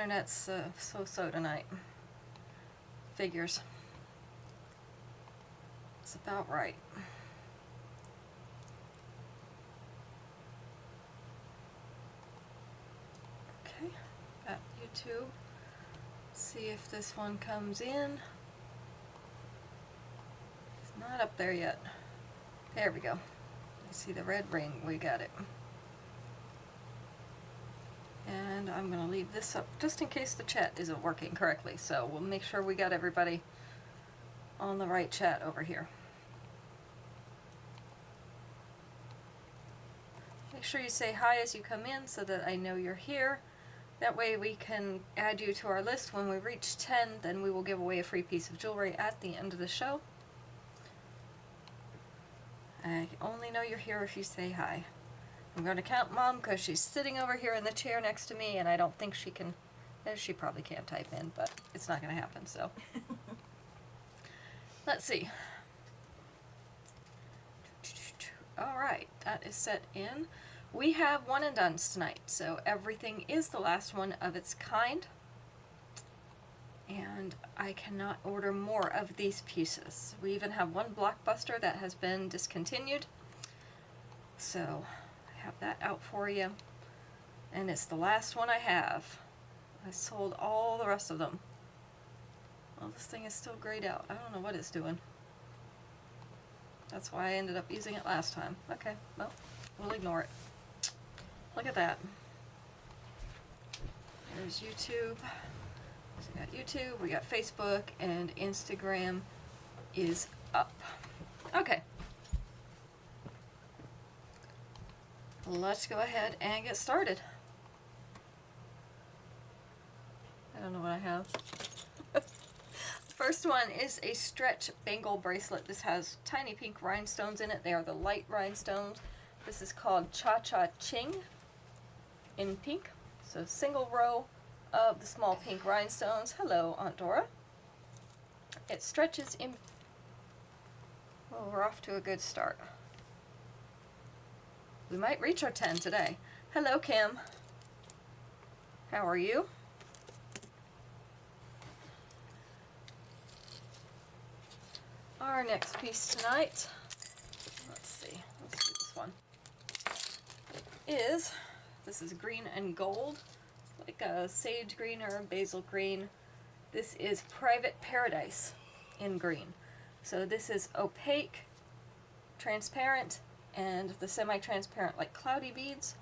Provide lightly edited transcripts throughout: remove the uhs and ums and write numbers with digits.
internet's so-so tonight. Figures. It's about right. Okay, got YouTube. See if this one comes in. It's not up there yet. There we go. You see the red ring, we got it. And I'm going to leave this up just in case the chat isn't working correctly. So we'll make sure we got everybody on the right chat over here. Make sure you say hi as you come in so that I know you're here. That way we can add you to our list. When we reach 10, then we will give away a free piece of jewelry at the end of the show. I only know you're here if you say hi. I'm going to count Mom because she's sitting over here in the chair next to me, and I don't think she can, she probably can't type in, but it's not going to happen, so. Let's see. Alright, that is set in. We have one and dones tonight, so everything is the last one of its kind. And I cannot order more of these pieces. We even have one blockbuster that has been discontinued. So, I have that out for you. And it's the last one I have. I sold all the rest of them. Well, this thing is still grayed out. I don't know what it's doing. That's why I ended up using it last time. Okay, well, we'll ignore it. Look at that. There's YouTube. So we got YouTube, we got Facebook, and Instagram is up. Okay. Let's go ahead and get started. I don't know what I have. First one is a stretch bangle bracelet. This has tiny pink rhinestones in it. They are the light rhinestones. This is called Cha Cha Ching in pink. So single row of the small pink rhinestones. Hello, Aunt Dora. It stretches in... Well, we're off to a good start. We might reach our 10 today. Hello, Kim. How are you? Our next piece tonight, let's do this one, this is green and gold, like a sage green or a basil green. This is Private Paradise in green. So this is opaque, transparent, and the semi-transparent like cloudy beads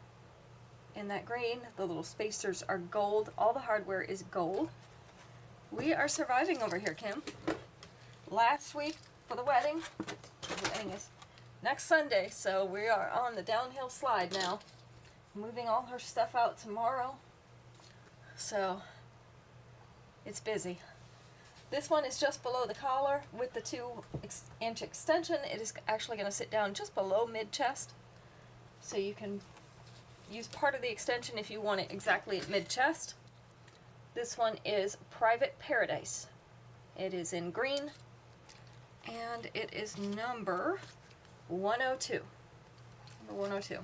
in that green. The little spacers are gold. All the hardware is gold. We are surviving over here, Kim. Last week for the wedding is next Sunday, so we are on the downhill slide now. Moving all her stuff out tomorrow, so it's busy. This one is just below the collar with the 2-inch extension. It is actually going to sit down just below mid-chest, so you can use part of the extension if you want it exactly at mid-chest. This one is Private Paradise. It is in green, and it is number 102. Number 102.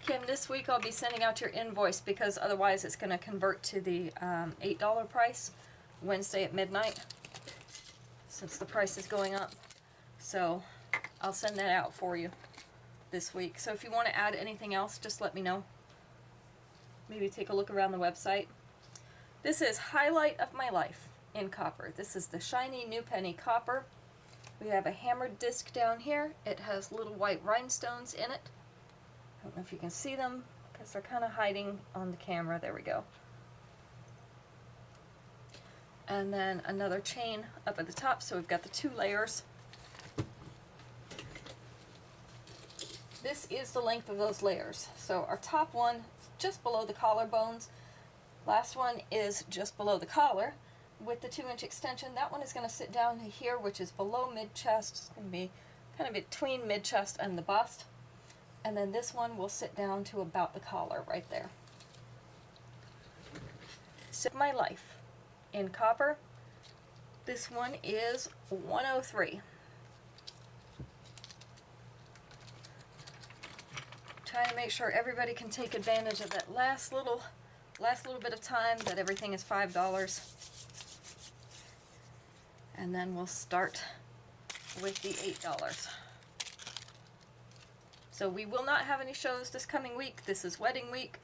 Kim, this week I'll be sending out your invoice because otherwise it's going to convert to the $8 price Wednesday at midnight since the price is going up. So I'll send that out for you this week. So if you want to add anything else, just let me know. Maybe take a look around the website. This is Highlight of My Life in copper. This is the shiny new penny copper. We have a hammered disc down here. It has little white rhinestones in it. I don't know if you can see them because they're kind of hiding on the camera. There we go. And then another chain up at the top, so we've got the 2 layers. This is the length of those layers. So our top one is just below the collarbones. Last one is just below the collar with the 2-inch extension. That one is going to sit down to here, which is below mid-chest. It's going to be kind of between mid-chest and the bust. And then this one will sit down to about the collar right there. So My Life in copper. This one is 103. Trying to make sure everybody can take advantage of that last little bit of time that everything is $5. And then we'll start with the $8. So we will not have any shows this coming week. This is wedding week.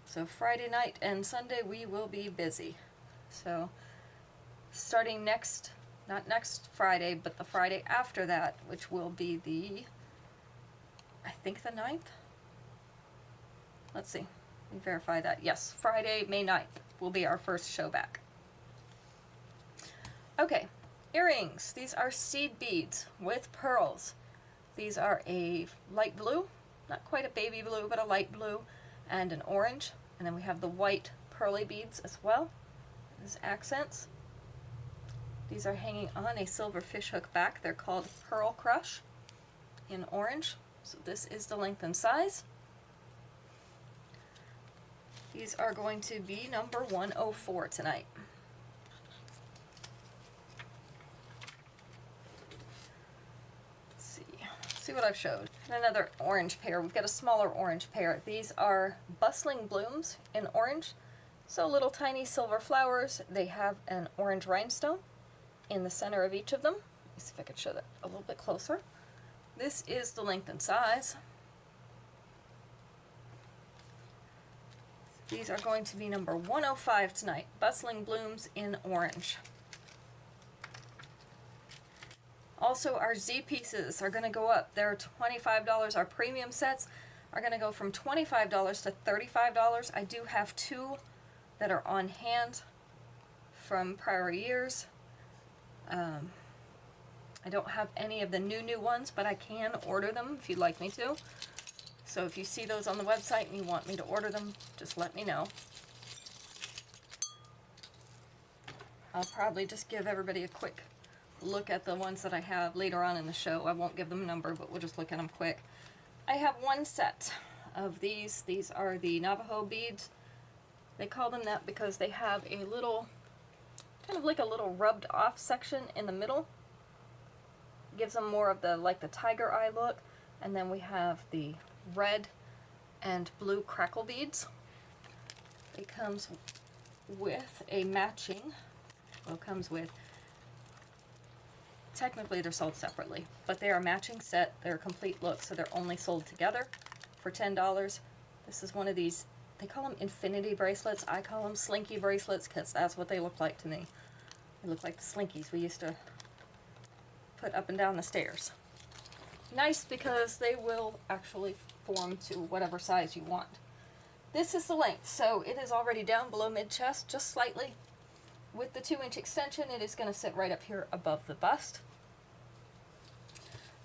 So Friday night and Sunday we will be busy. So starting not next Friday, but the Friday after that, which will be I think the 9th? Let's see. Let me verify that. Yes, Friday, May 9th will be our first show back. Okay, earrings. These are seed beads with pearls. These are a light blue, not quite a baby blue, but a light blue, and an orange. And then we have the white pearly beads as well as accents. These are hanging on a silver fishhook back. They're called Pearl Crush in orange. So this is the length and size. These are going to be number 104 tonight. Let's see what I've showed. And another orange pair. We've got a smaller orange pair. These are Bustling Blooms in orange. So little tiny silver flowers. They have an orange rhinestone in the center of each of them. Let me see if I can show that a little bit closer. This is the length and size. These are going to be number 105 tonight. Bustling Blooms in orange. Also, our Z pieces are going to go up. They're $25. Our premium sets are going to go from $25 to $35. I do have 2 that are on hand from prior years. I don't have any of the new ones, but I can order them if you'd like me to. So if you see those on the website and you want me to order them, just let me know. I'll probably just give everybody a quick look at the ones that I have later on in the show. I won't give them a number, but we'll just look at them quick. I have 1 set of these. These are the Navajo beads. They call them that because they have a little, kind of like a little rubbed off section in the middle. Gives them more of the tiger eye look. And then we have the red and blue crackle beads. It comes with a matching, technically they're sold separately, but they are a matching set. They're a complete look, so they're only sold together for $10. This is one of these, they call them infinity bracelets. I call them slinky bracelets because that's what they look like to me. They look like the slinkies we used to put up and down the stairs. Nice because they will actually form to whatever size you want. This is the length, so it is already down below mid-chest, just slightly. With the 2-inch extension, it is going to sit right up here above the bust.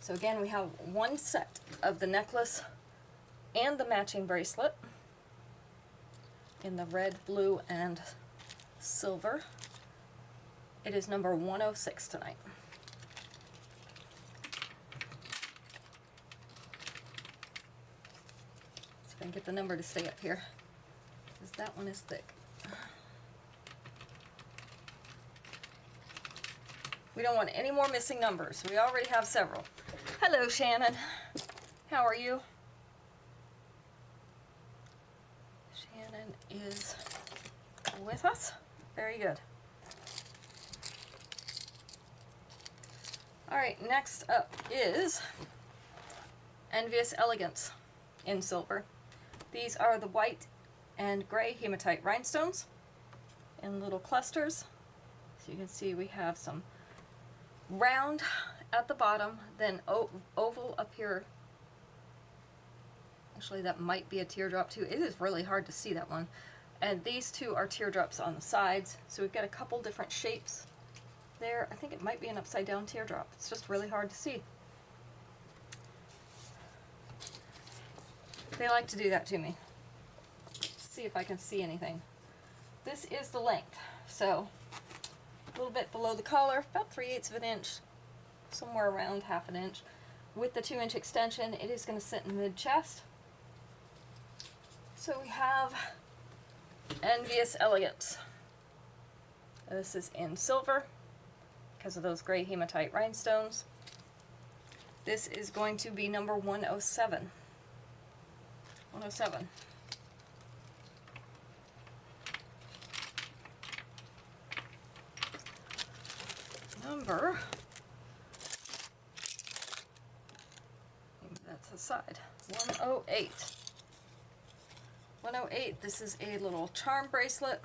So again, we have 1 set of the necklace and the matching bracelet in the red, blue, and silver. It is number 106 tonight. See if I can get the number to stay up here, because that one is thick. We don't want any more missing numbers. We already have several. Hello, Shannon. How are you? Shannon is with us. Very good. All right, next up is Envious Elegance in silver. These are the white and gray hematite rhinestones in little clusters. So you can see we have some round at the bottom, then oval up here. Actually, that might be a teardrop too. It is really hard to see that one. And these 2 are teardrops on the sides. So we've got a couple different shapes there. I think it might be an upside down teardrop. It's just really hard to see. They like to do that to me. Let's see if I can see anything. This is the length. So a little bit below the collar, about 3/8 of an inch, somewhere around 1/2 inch. With the 2-inch extension, it is going to sit in mid-chest. So we have Envious Elegance. This is in silver because of those gray hematite rhinestones. This is going to be number 107. 107. Number, that's aside, 108. 108, this is a little charm bracelet.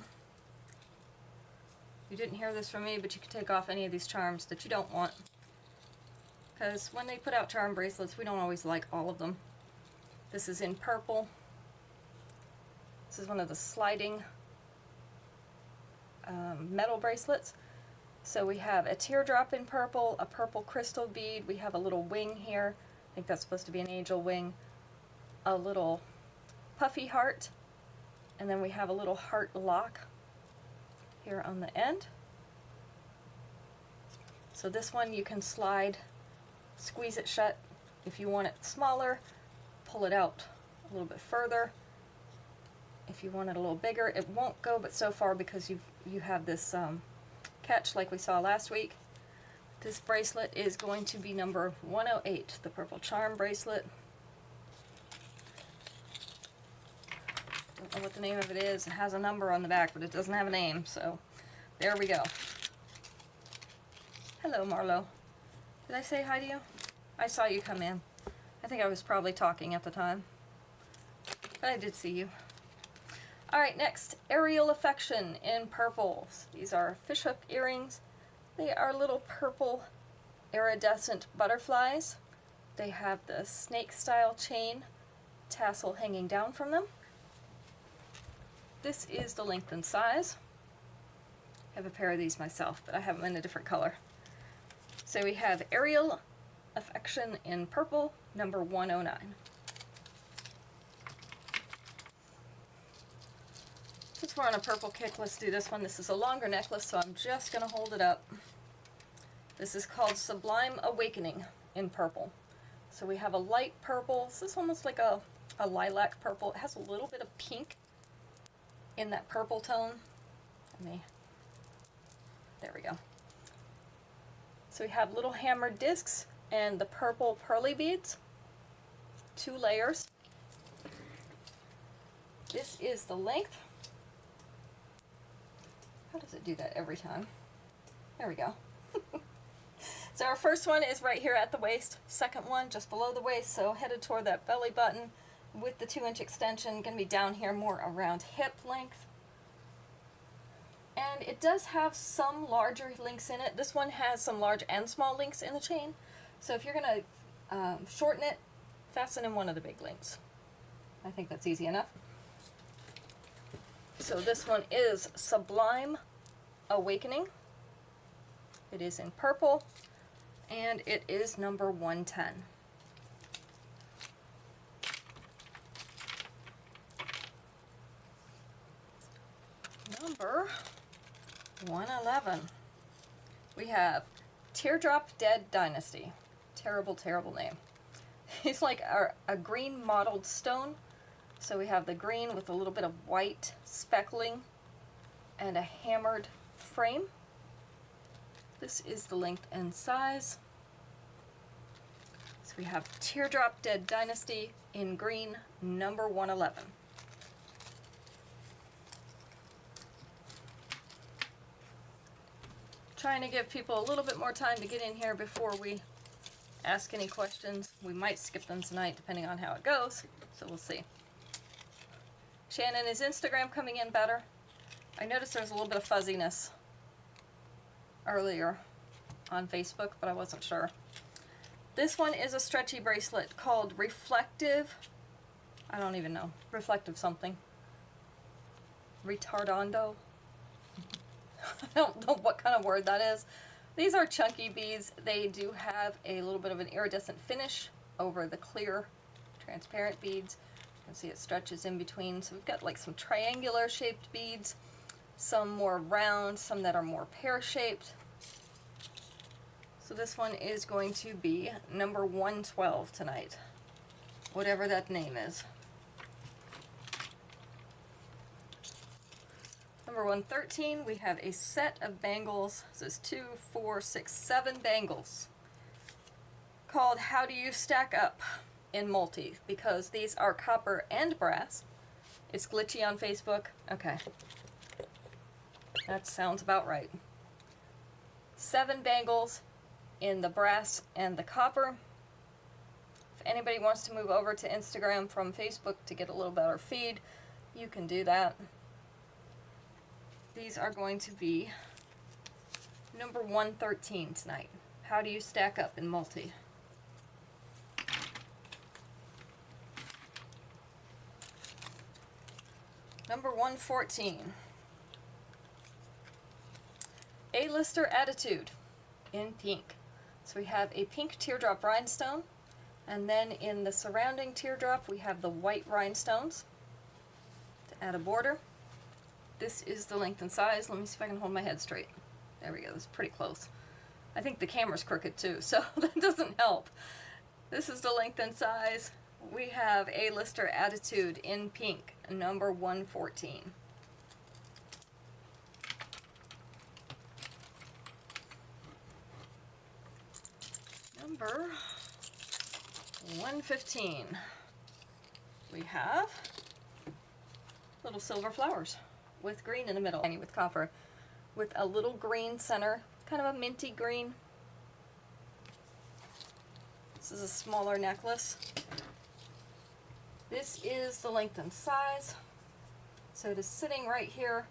You didn't hear this from me, but you could take off any of these charms that you don't want. Because when they put out charm bracelets, we don't always like all of them. This is in purple. This is one of the sliding metal bracelets. So we have a teardrop in purple, a purple crystal bead, we have a little wing here, I think that's supposed to be an angel wing, a little puffy heart, and then we have a little heart lock here on the end. So this one you can slide, squeeze it shut. If you want it smaller, pull it out a little bit further. If you want it a little bigger, it won't go but so far because you have this catch like we saw last week. This bracelet is going to be number 108, the purple charm bracelet. Don't know what the name of it is. It has a number on the back, but it doesn't have a name, so there we go. Hello, Marlo. Did I say hi to you? I saw you come in. I think I was probably talking at the time, but I did see you. Alright, next, Aerial Affection in purples. These are fishhook earrings. They are little purple iridescent butterflies. They have the snake style chain tassel hanging down from them. This is the length and size. I have a pair of these myself, but I have them in a different color. So we have Aerial Affection in purple, number 109. Since we're on a purple kick, let's do this one. This is a longer necklace, so I'm just going to hold it up. This is called Sublime Awakening in purple. So we have a light purple. This is almost like a lilac purple. It has a little bit of pink in that purple tone. There we go. So we have little hammered discs and the purple pearly beads. 2 layers. This is the length. How does it do that every time? There we go. So our first one is right here at the waist. Second one just below the waist, so headed toward that belly button with the 2-inch extension. Going to be down here more around hip length. And it does have some larger links in it. This one has some large and small links in the chain. So if you're going to shorten it, fasten in one of the big links. I think that's easy enough. So this one is Sublime Awakening. It is in purple, and it is number 110. Number 111. We have Teardrop Dead Dynasty. Terrible, terrible name. It's like a green mottled stone. So we have the green with a little bit of white speckling and a hammered frame. This is the length and size. So we have Teardrop Dead Dynasty in green, number 111. Trying to give people a little bit more time to get in here before we ask any questions. We might skip them tonight depending on how it goes, so we'll see. Shannon, is Instagram coming in better? I noticed there was a little bit of fuzziness earlier on Facebook, but I wasn't sure. This one is a stretchy bracelet called Reflective, I don't even know, reflective something. Retardando. I don't know what kind of word that is. These are chunky beads. They do have a little bit of an iridescent finish over the clear, transparent beads. You can see it stretches in between. So we've got like some triangular shaped beads, some more round, some that are more pear-shaped. So this one is going to be number 112 tonight, whatever that name is. Number 113, we have a set of bangles. This is 2, 4, 6, 7 bangles called How Do You Stack Up in multi because these are copper and brass. It's glitchy on Facebook. Okay. That sounds about right. 7 bangles in the brass and the copper. If anybody wants to move over to Instagram from Facebook to get a little better feed, you can do that. These are going to be number 113 tonight. How do you stack up in multi? Number 114. A-lister Attitude in pink. So we have a pink teardrop rhinestone, and then in the surrounding teardrop we have the white rhinestones to add a border. This is the length and size. Let me see if I can hold my head straight. There we go, that's pretty close. I think the camera's crooked too, so that doesn't help. This is the length and size. We have A-lister Attitude in pink, number 114. Number 115. We have little silver flowers with green in the middle, with copper, with a little green center, kind of a minty green. This is a smaller necklace. This is the length and size. So it is sitting right here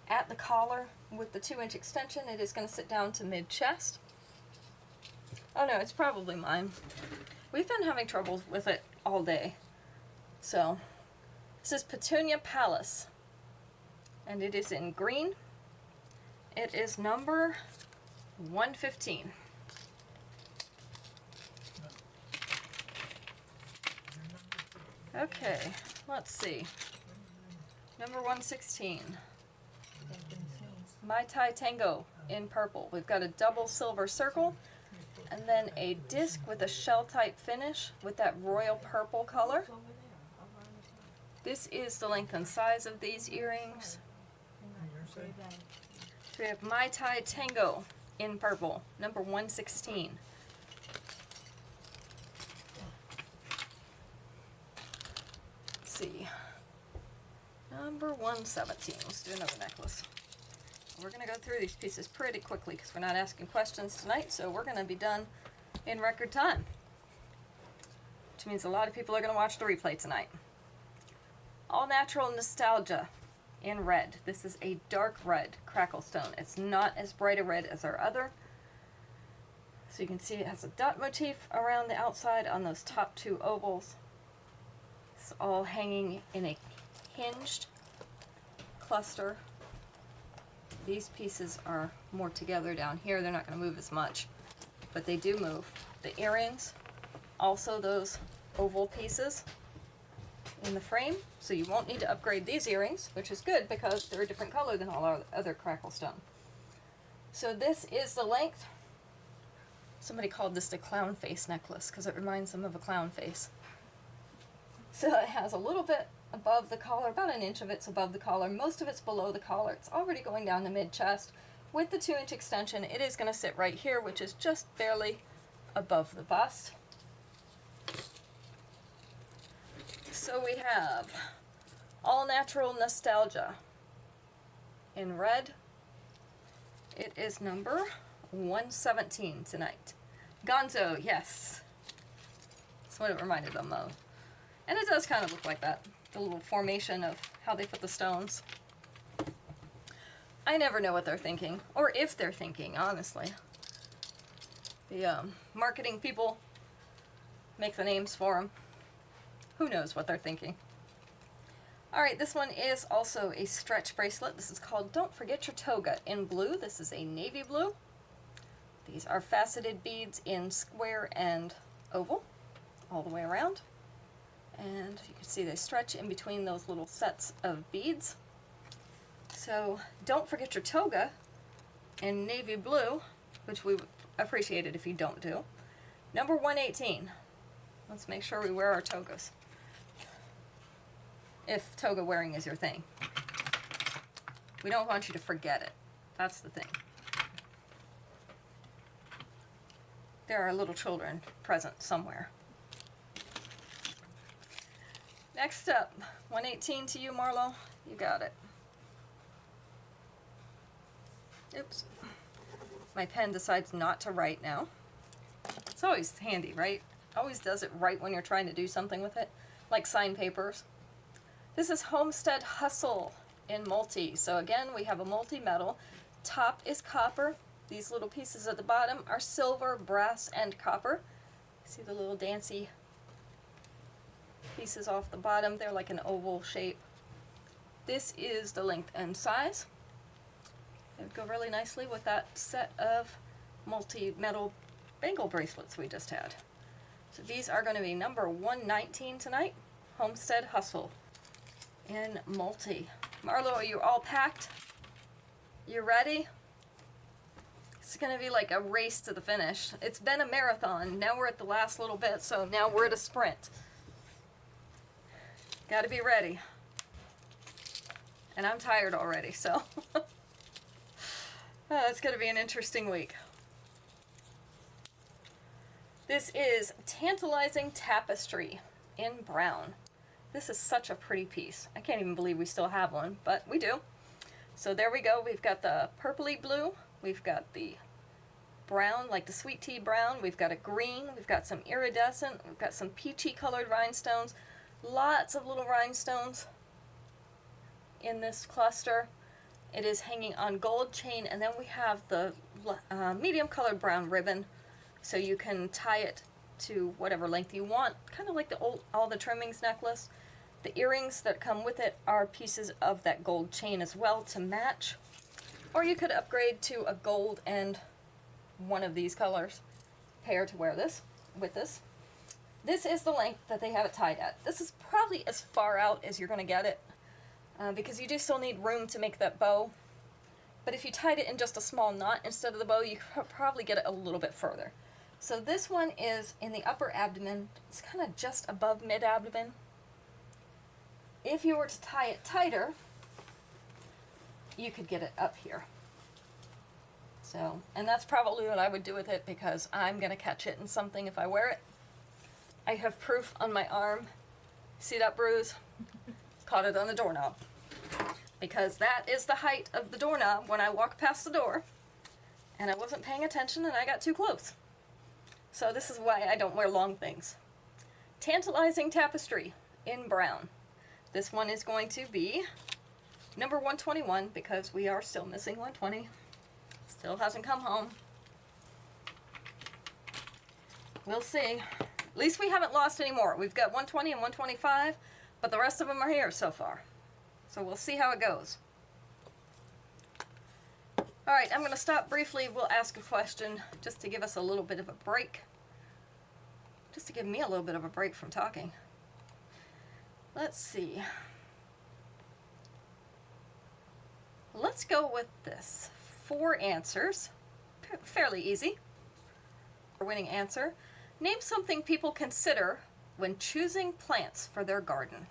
at the collar with the 2-inch extension. It is going to sit down to mid-chest. Oh no, it's probably mine. We've been having trouble with it all day. So, this is Petunia Palace. And it is in green. It is number 115. Okay, let's see. Number 116. Mai Tai Tango in purple. We've got a double silver circle, and then a disc with a shell-type finish with that royal purple color. This is the length and size of these earrings. We have Mai Tai Tango in purple, number 116. Let's see. Number 117. Let's do another necklace. We're going to go through these pieces pretty quickly because we're not asking questions tonight, so we're going to be done in record time. Which means a lot of people are going to watch the replay tonight. All Natural Nostalgia in red. This is a dark red crackle stone. It's not as bright a red as our other. So you can see it has a dot motif around the outside on those top 2 ovals. It's all hanging in a hinged cluster. These pieces are more together down here. They're not going to move as much, but they do move. The earrings, also those oval pieces in the frame, so you won't need to upgrade these earrings, which is good because they're a different color than all our other crackle stone. So this is the length. Somebody called this the clown face necklace because it reminds them of a clown face. So it has a little bit above the collar, about an inch of it's above the collar, most of it's below the collar. It's already going down the mid-chest. With the 2-inch extension, it is going to sit right here, which is just barely above the bust. So we have All Natural Nostalgia in red. It is number 117 tonight. Gonzo, yes. That's what it reminded them of. And it does kind of look like that. The little formation of how they put the stones. I never know what they're thinking, or if they're thinking, honestly. The marketing people make the names for them. Who knows what they're thinking. Alright, this one is also a stretch bracelet. This is called Don't Forget Your Toga in blue. This is a navy blue. These are faceted beads in square and oval, all the way around. And you can see they stretch in between those little sets of beads. So don't forget your toga in navy blue, which we would appreciate it if you don't do. Number 118. Let's make sure we wear our togas. If toga wearing is your thing. We don't want you to forget it. That's the thing. There are little children present somewhere. Next up, 118 to you, Marlo. You got it. Oops. My pen decides not to write now. It's always handy, right? Always does it right when you're trying to do something with it, like sign papers. This is Homestead Hustle in multi. So again, we have a multi-metal. Top is copper. These little pieces at the bottom are silver, brass, and copper. See the little dancy pieces off the bottom? They're like an oval shape. This is the length and size. It would go really nicely with that set of multi-metal bangle bracelets we just had. So these are going to be number 119 tonight. Homestead Hustle in multi. Marlo, are you all packed? You ready? It's going to be like a race to the finish. It's been a marathon. Now we're at the last little bit, so now we're at a sprint. Got to be ready. And I'm tired already, so it's going to be an interesting week. This is Tantalizing Tapestry in brown. This is such a pretty piece. I can't even believe we still have one, but we do. So there we go. We've got the purpley blue. We've got the brown, like the sweet tea brown. We've got a green. We've got some iridescent. We've got some peachy colored rhinestones. Lots of little rhinestones in this cluster. It is hanging on gold chain, and then we have the medium colored brown ribbon, so you can tie it to whatever length you want, kind of like the old all the trimmings necklace. The earrings that come with it are pieces of that gold chain as well to match, or you could upgrade to a gold and one of these colors pair to wear this with this. This is the length that they have it tied at. This is probably as far out as you're going to get it, because you do still need room to make that bow. But if you tied it in just a small knot instead of the bow, you could probably get it a little bit further. So this one is in the upper abdomen. It's kind of just above mid-abdomen. If you were to tie it tighter, you could get it up here. So, and that's probably what I would do with it, because I'm going to catch it in something if I wear it. I have proof on my arm. See that bruise? Caught it on the doorknob. Because that is the height of the doorknob when I walk past the door. And I wasn't paying attention and I got too close. So this is why I don't wear long things. Tantalizing Tapestry in brown. This one is going to be number 121, because we are still missing 120. Still hasn't come home. We'll see. At least we haven't lost any more. We've got 120 and 125, but the rest of them are here so far. So we'll see how it goes. All right, I'm going to stop briefly. We'll ask a question just to give us a little bit of a break. Just to give me a little bit of a break from talking. Let's see. Let's go with this. 4 answers. Fairly easy. Winning answer. Name something people consider when choosing plants for their garden.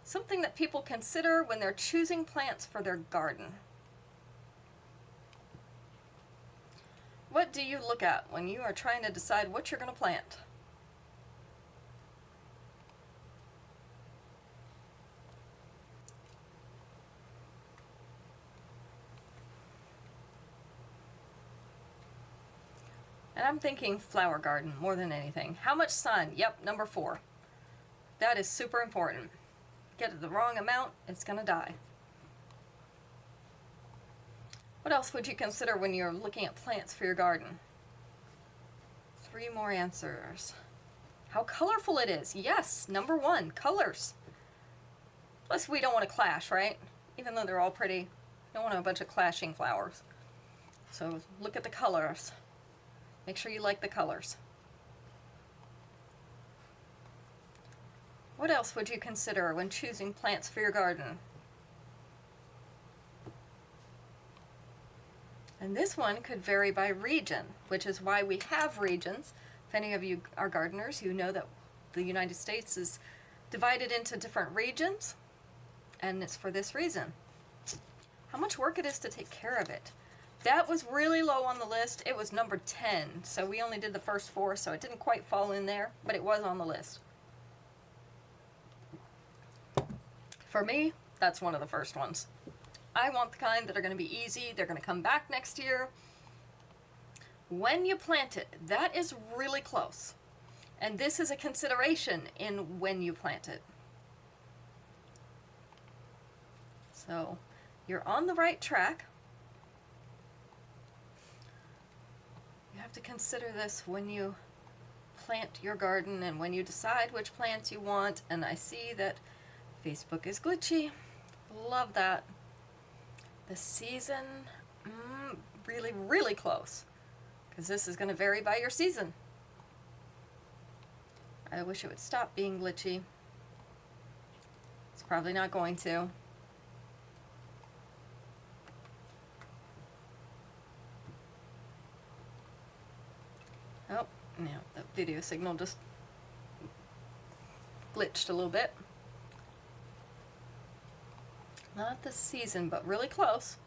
Something that people consider when they're choosing plants for their garden. What do you look at when you are trying to decide what you're going to plant? And I'm thinking flower garden more than anything. How much sun? Yep, number 4. That is super important. Get it the wrong amount, it's going to die. What else would you consider when you're looking at plants for your garden? 3 more answers. How colorful it is. Yes, number 1, colors. Plus, we don't want to clash, right? Even though they're all pretty, you don't want a bunch of clashing flowers. So look at the colors. Make sure you like the colors. What else would you consider when choosing plants for your garden? And this one could vary by region, which is why we have regions. If any of you are gardeners, you know that the United States is divided into different regions, and it's for this reason. How much work it is to take care of it. That was really low on the list. It was number 10, so we only did the first 4, so it didn't quite fall in there, but it was on the list. For me, that's one of the first ones. I want the kind that are going to be easy, they're going to come back next year. When you plant it, that is really close. And this is a consideration in when you plant it. So you're on the right track. You have to consider this when you plant your garden and when you decide which plants you want. And I see that Facebook is glitchy. Love that. The season, really, really close. Because this is going to vary by your season. I wish it would stop being glitchy. It's probably not going to. Oh, now the video signal just glitched a little bit. Not this season, but really close.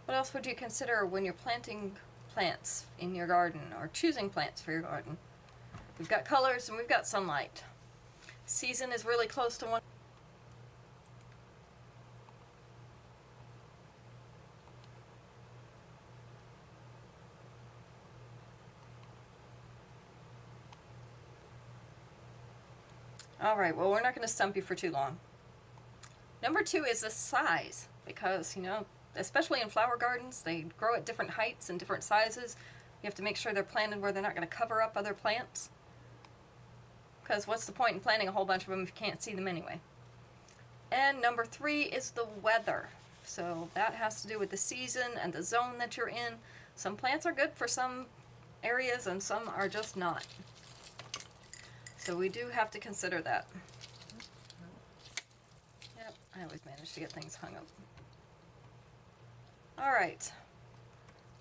What else would you consider when you're planting plants in your garden or choosing plants for your garden? We've got colors and we've got sunlight. Season is really close to one. All right, well, we're not going to stump you for too long. Number 2 is the size, because, you know, especially in flower gardens, they grow at different heights and different sizes. You have to make sure they're planted where they're not going to cover up other plants. Because what's the point in planting a whole bunch of them if you can't see them anyway? And number 3 is the weather. So that has to do with the season and the zone that you're in. Some plants are good for some areas and some are just not. So we do have to consider that. Yep, I always manage to get things hung up. All right.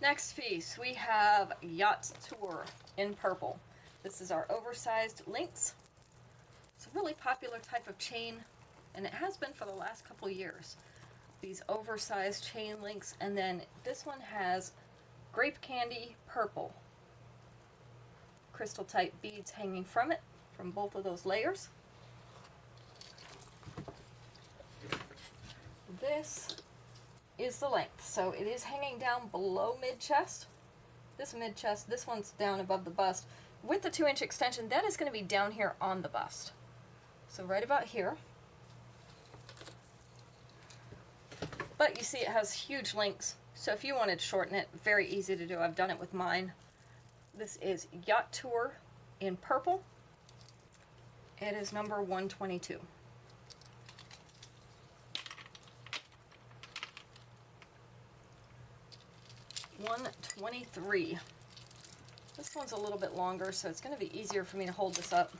Next piece, we have Yacht Tour in purple. This is our oversized links. It's a really popular type of chain, and it has been for the last couple years. These oversized chain links, and then this one has grape candy purple. Crystal type beads hanging from it, from both of those layers. This is the length, so it is hanging down below mid-chest. This mid-chest, this one's down above the bust. With the 2-inch extension, that is going to be down here on the bust. So right about here. But you see it has huge links, so if you wanted to shorten it, very easy to do. I've done it with mine. This is Yacht Tour in purple. It is number 122. $123. This one's a little bit longer, so it's going to be easier for me to hold this up.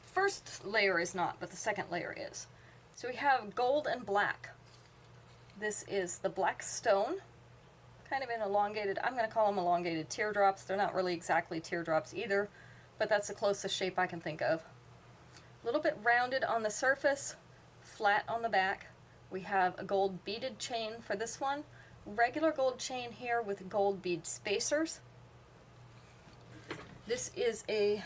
First layer is not, but the second layer is. So we have gold and black. This is the black stone, kind of in elongated, I'm going to call them elongated teardrops. They're not really exactly teardrops either, but that's the closest shape I can think of. A little bit rounded on the surface, flat on the back. We have a gold beaded chain for this one. Regular gold chain here with gold bead spacers. This is a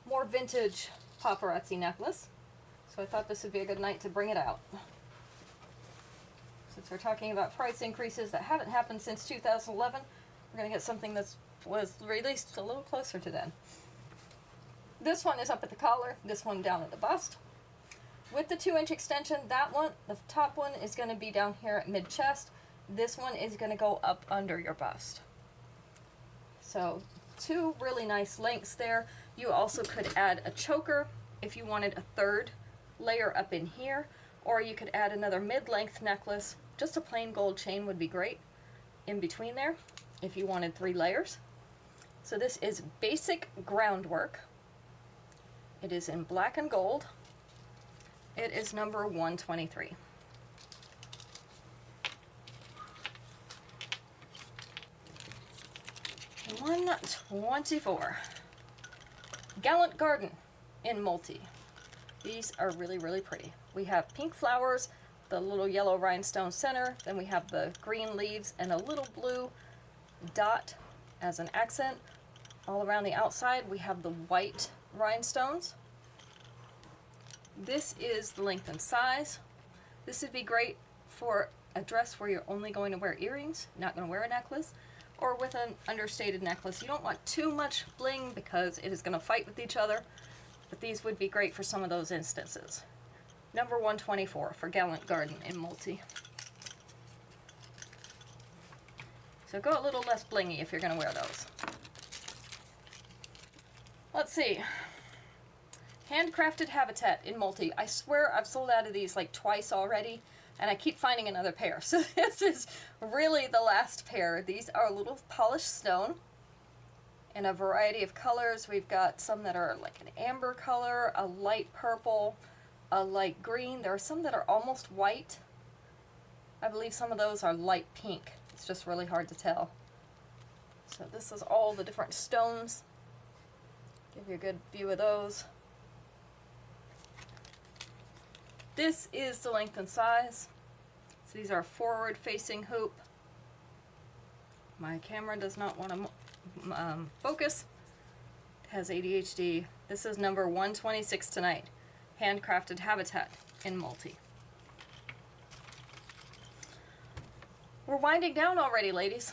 more vintage paparazzi necklace, so I thought this would be a good night to bring it out. Since we're talking about price increases that haven't happened since 2011, we're going to get something that was released a little closer to then. This one is up at the collar, this one down at the bust. With the 2-inch extension, that one, the top one, is going to be down here at mid-chest. This one is going to go up under your bust. So 2 really nice links there. You also could add a choker if you wanted a 3rd layer up in here, or you could add another mid-length necklace. Just a plain gold chain would be great in between there if you wanted 3 layers. So this is basic groundwork. It is in black and gold. It is number 123. $124. Gallant Garden in multi. These are really, really pretty. We have pink flowers, the little yellow rhinestone center, then we have the green leaves and a little blue dot as an accent. All around the outside we have the white rhinestones. This is the length and size. This would be great for a dress where you're only going to wear earrings, not going to wear a necklace, or with an understated necklace. You don't want too much bling because it is going to fight with each other, but these would be great for some of those instances. Number 124 for Gallant Garden in multi. So go a little less blingy if you're going to wear those. Let's see. Handcrafted Habitat in multi. I swear I've sold out of these like twice already, and I keep finding another pair. So this is really the last pair. These are a little polished stone in a variety of colors. We've got some that are like an amber color, a light purple, a light green. There are some that are almost white. I believe some of those are light pink. It's just really hard to tell. So this is all the different stones. Give you a good view of those. This is the length and size. So these are forward facing hoop. My camera does not want to focus. It has ADHD. This is number 126 tonight. Handcrafted Habitat in multi. We're winding down already, ladies.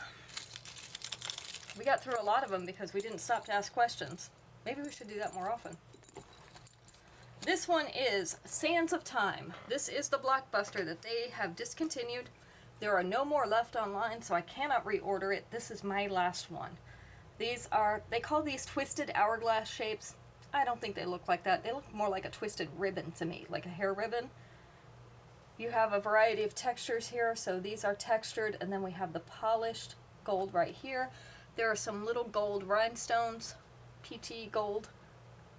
We got through a lot of them because we didn't stop to ask questions. Maybe we should do that more often. This one is Sands of Time. This is the blockbuster that they have discontinued. There are no more left online, so I cannot reorder it. This is my last one. These are, they call these twisted hourglass shapes. I don't think they look like that. They look more like a twisted ribbon to me, like a hair ribbon. You have a variety of textures here, so these are textured, and then we have the polished gold right here. There are some little gold rhinestones, PT gold,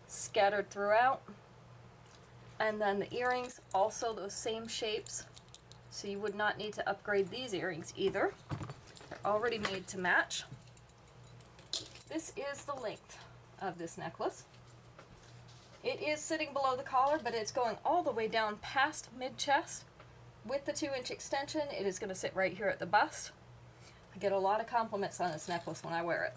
scattered throughout. And then the earrings, also those same shapes. So you would not need to upgrade these earrings either. They're already made to match. This is the length of this necklace. It is sitting below the collar, but it's going all the way down past mid-chest. With the 2-inch extension, it is going to sit right here at the bust. I get a lot of compliments on this necklace when I wear it.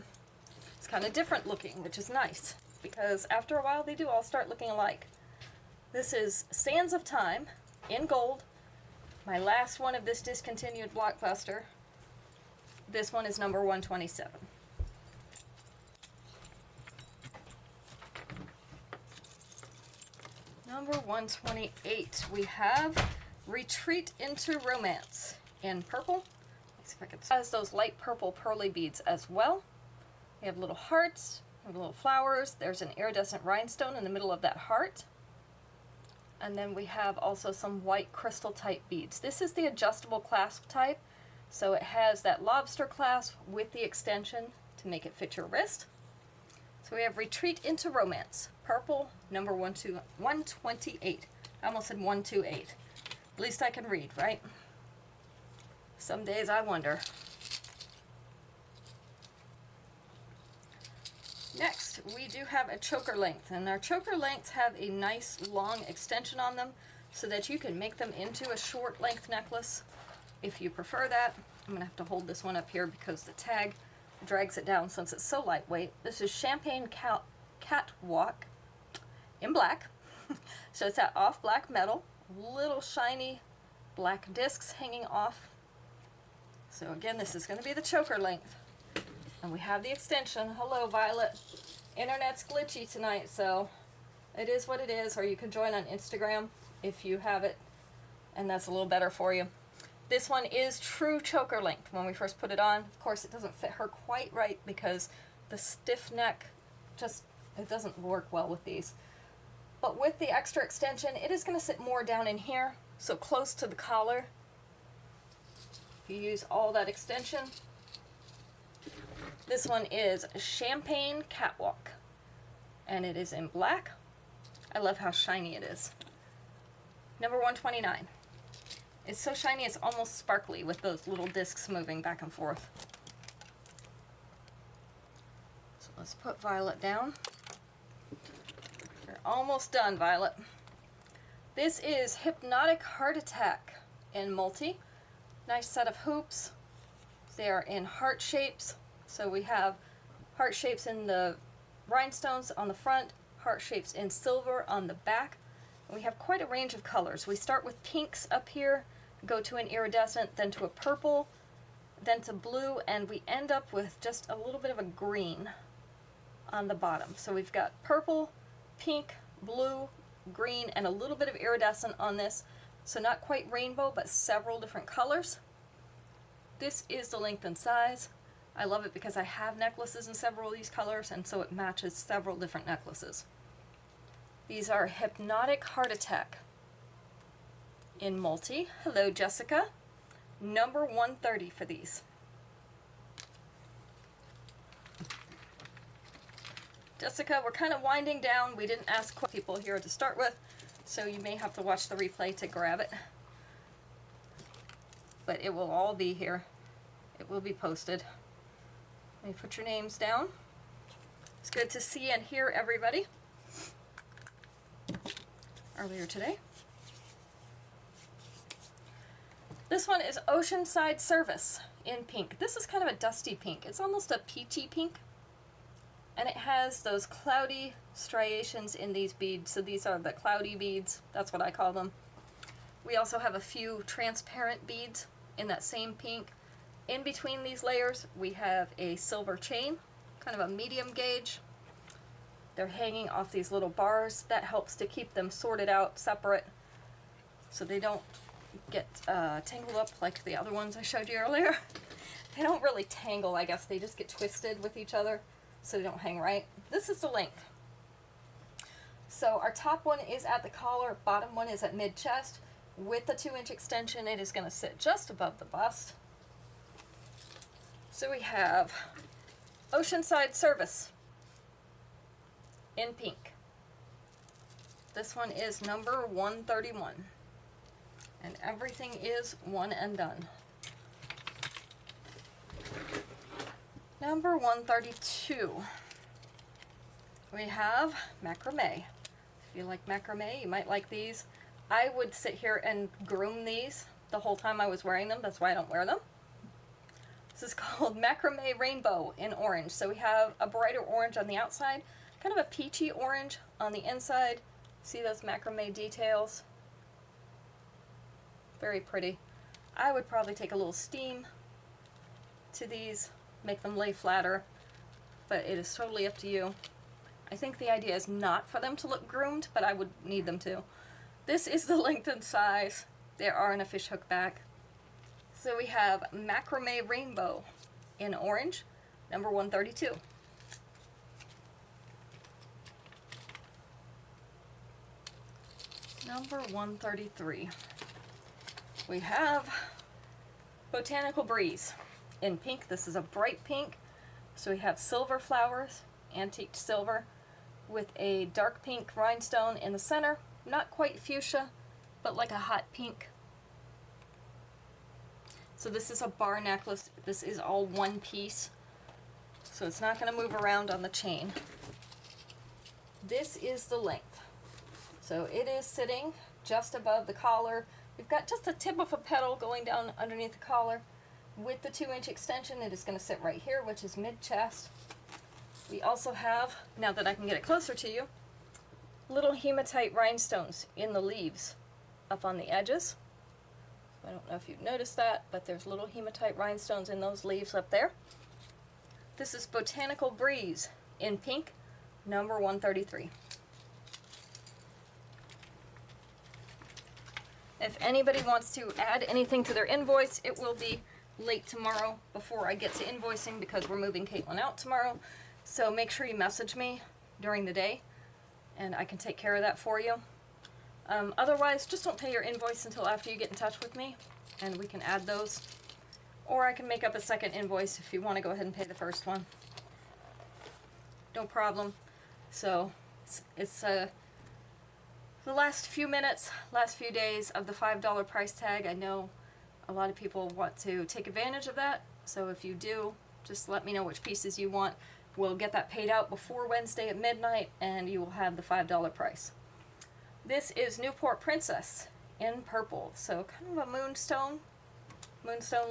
It's kind of different looking, which is nice, because after a while they do all start looking alike. This is Sands of Time in gold. My last one of this discontinued blockbuster. This one is number 127. Number 128, we have Retreat into Romance in purple. Let's see if I can. It has those light purple pearly beads as well. We have little hearts, we have little flowers. There's an iridescent rhinestone in the middle of that heart. And then we have also some white crystal type beads. This is the adjustable clasp type. So it has that lobster clasp with the extension to make it fit your wrist. So we have Retreat into Romance, purple, number 128. I almost said 128. At least I can read, right? Some days I wonder. Next, we do have a choker length, and our choker lengths have a nice long extension on them so that you can make them into a short length necklace if you prefer that. I'm going to have to hold this one up here because the tag drags it down since it's so lightweight. This is Champagne Catwalk in black. So it's that off black metal, little shiny black discs hanging off. So again, this is going to be the choker length. And we have the extension. Hello, Violet. Internet's glitchy tonight, so it is what it is. Or you can join on Instagram if you have it, and that's a little better for you. This one is true choker length when we first put it on. Of course, it doesn't fit her quite right because the stiff neck it doesn't work well with these. But with the extra extension, it is going to sit more down in here, so close to the collar. If you use all that extension. This one is Champagne Catwalk, and it is in black. I love how shiny it is. Number 129. It's so shiny it's almost sparkly with those little discs moving back and forth. So let's put Violet down. You're almost done, Violet. This is Hypnotic Heart Attack in multi. Nice set of hoops. They are in heart shapes. So we have heart shapes in the rhinestones on the front, heart shapes in silver on the back, We have quite a range of colors. We start with pinks up here, go to an iridescent, then to a purple, then to blue, and we end up with just a little bit of a green on the bottom. So we've got purple, pink, blue, green, and a little bit of iridescent on this. So not quite rainbow, but several different colors. This is the length and size. I love it because I have necklaces in several of these colors, and so it matches several different necklaces. These are Hypnotic Heart Attack in multi. Hello, Jessica. Number 130 for these. Jessica, we're kind of winding down. We didn't ask people here to start with, so you may have to watch the replay to grab it. But it will all be here. It will be posted. Let me put your names down. It's good to see and hear everybody earlier today. This one is Oceanside Service in pink. This is kind of a dusty pink. It's almost a peachy pink. And it has those cloudy striations in these beads. So these are the cloudy beads. That's what I call them. We also have a few transparent beads in that same pink. In between these layers, we have a silver chain, kind of a medium gauge. They're hanging off these little bars. That helps to keep them sorted out separate so they don't get tangled up like the other ones I showed you earlier. They don't really tangle, I guess. They just get twisted with each other so they don't hang right. This is the length. So our top one is at the collar, bottom one is at mid-chest. With the 2-inch extension, it is going to sit just above the bust. So we have Oceanside Service in pink. This one is number 131. And everything is one and done. Number 132. We have macrame. If you like macrame, you might like these. I would sit here and groom these the whole time I was wearing them. That's why I don't wear them. This is called Macrame Rainbow in orange. So we have a brighter orange on the outside, kind of a peachy orange on the inside. See those macrame details? Very pretty. I would probably take a little steam to these, make them lay flatter, but it is totally up to you. I think the idea is not for them to look groomed, but I would need them to. This is the length and size. They are in a fishhook back. So we have Macrame Rainbow in orange, number 132. Number 133. We have Botanical Breeze in pink. This is a bright pink. So we have silver flowers, antiqued silver, with a dark pink rhinestone in the center. Not quite fuchsia, but like a hot pink. So this is a bar necklace. This is all one piece. So it's not going to move around on the chain. This is the length. So it is sitting just above the collar. We've got just a tip of a petal going down underneath the collar. With the 2-inch extension, it is going to sit right here, which is mid-chest. We also have, now that I can get it closer to you, little hematite rhinestones in the leaves up on the edges. I don't know if you've noticed that, but there's little hematite rhinestones in those leaves up there. This is Botanical Breeze in pink, number 133. If anybody wants to add anything to their invoice, it will be late tomorrow before I get to invoicing because we're moving Caitlin out tomorrow. So make sure you message me during the day and I can take care of that for you. Otherwise, just don't pay your invoice until after you get in touch with me and we can add those. Or I can make up a second invoice if you want to go ahead and pay the first one. No problem. So it's the last few minutes, last few days of the $5 price tag. I know a lot of people want to take advantage of that. So if you do, just let me know which pieces you want. We'll get that paid out before Wednesday at midnight and you will have the $5 price. This is Newport Princess in purple. So kind of a moonstone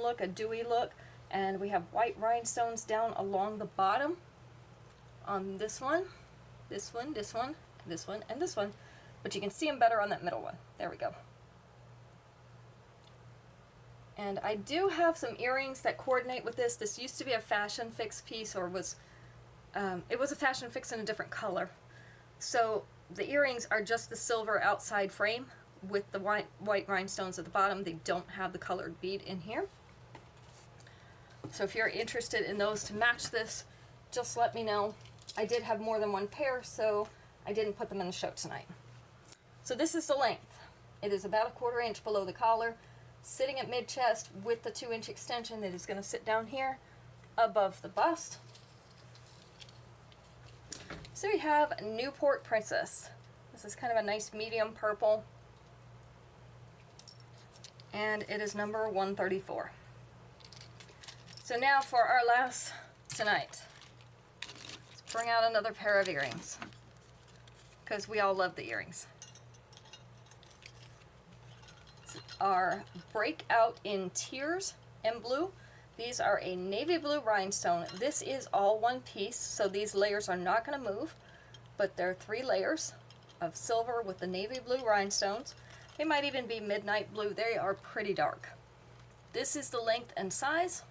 look, a dewy look. And we have white rhinestones down along the bottom on this one, this one, this one, this one, and this one. but you can see them better on that middle one. There we go. And I do have some earrings that coordinate with this. This used to be a Fashion Fix piece, or was, it was a Fashion Fix in a different color. So the earrings are just the silver outside frame with the white rhinestones at the bottom. They don't have the colored bead in here. So if you're interested in those to match this, just let me know. I did have more than one pair, so I didn't put them in the show tonight. So this is the length. It is about a 1/4 inch below the collar, sitting at mid-chest with the 2-inch extension that is going to sit down here above the bust. So we have Newport Princess. This is kind of a nice medium purple, and it is number 134. So now for our last tonight, let's bring out another pair of earrings, because we all love the earrings. Are Breakout in Tears in blue. These are a navy blue rhinestone. This is all one piece, so these layers are not going to move, but they're 3 layers of silver with the navy blue rhinestones. They might even be midnight blue. They are pretty dark. This is the length and size.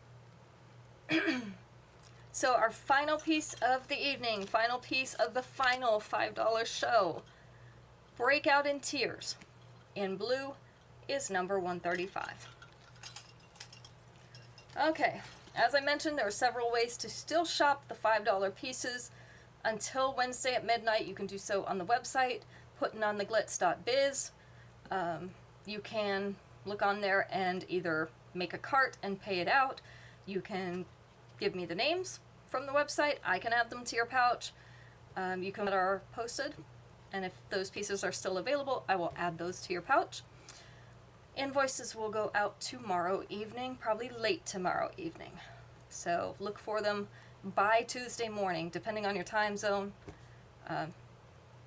So our final piece of the evening, final piece of the final $5 show, Breakout in Tears in blue, is number 135. Okay, as I mentioned, there are several ways to still shop the $5 pieces until Wednesday at midnight. You can do so on the website, puttingontheglitz.biz. You can look on there and either make a cart and pay it out. You can give me the names from the website. I can add them to your pouch. You can let our posted, and if those pieces are still available, I will add those to your pouch. Invoices will go out tomorrow evening, probably late tomorrow evening. So look for them by Tuesday morning, depending on your time zone.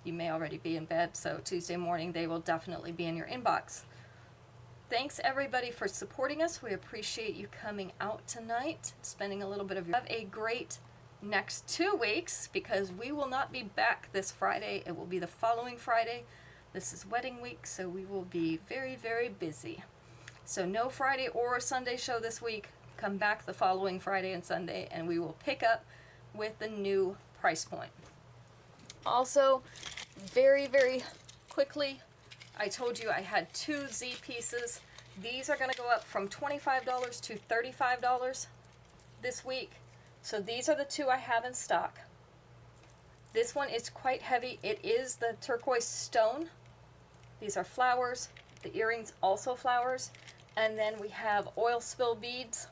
You may already be in bed, so Tuesday morning they will definitely be in your inbox. Thanks everybody for supporting us. We appreciate you coming out tonight, spending a little bit of your... Have a great next 2 weeks, because we will not be back this Friday. It will be the following Friday. This is wedding week, so we will be very, very busy. So no Friday or Sunday show this week. Come back the following Friday and Sunday, and we will pick up with the new price point. Also, very, very quickly, I told you I had 2 Z pieces. These are going to go up from $25 to $35 this week. So these are the 2 I have in stock. This one is quite heavy. It is the turquoise stone. These are flowers. The earrings also flowers. And then we have oil spill beads.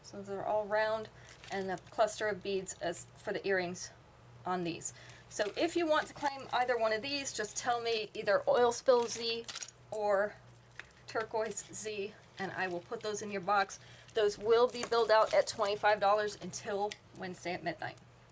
So they're all round, and a cluster of beads as for the earrings on these. So if you want to claim either one of these, just tell me either oil spill Z or turquoise Z, and I will put those in your box. Those will be billed out at $25 until Wednesday at midnight.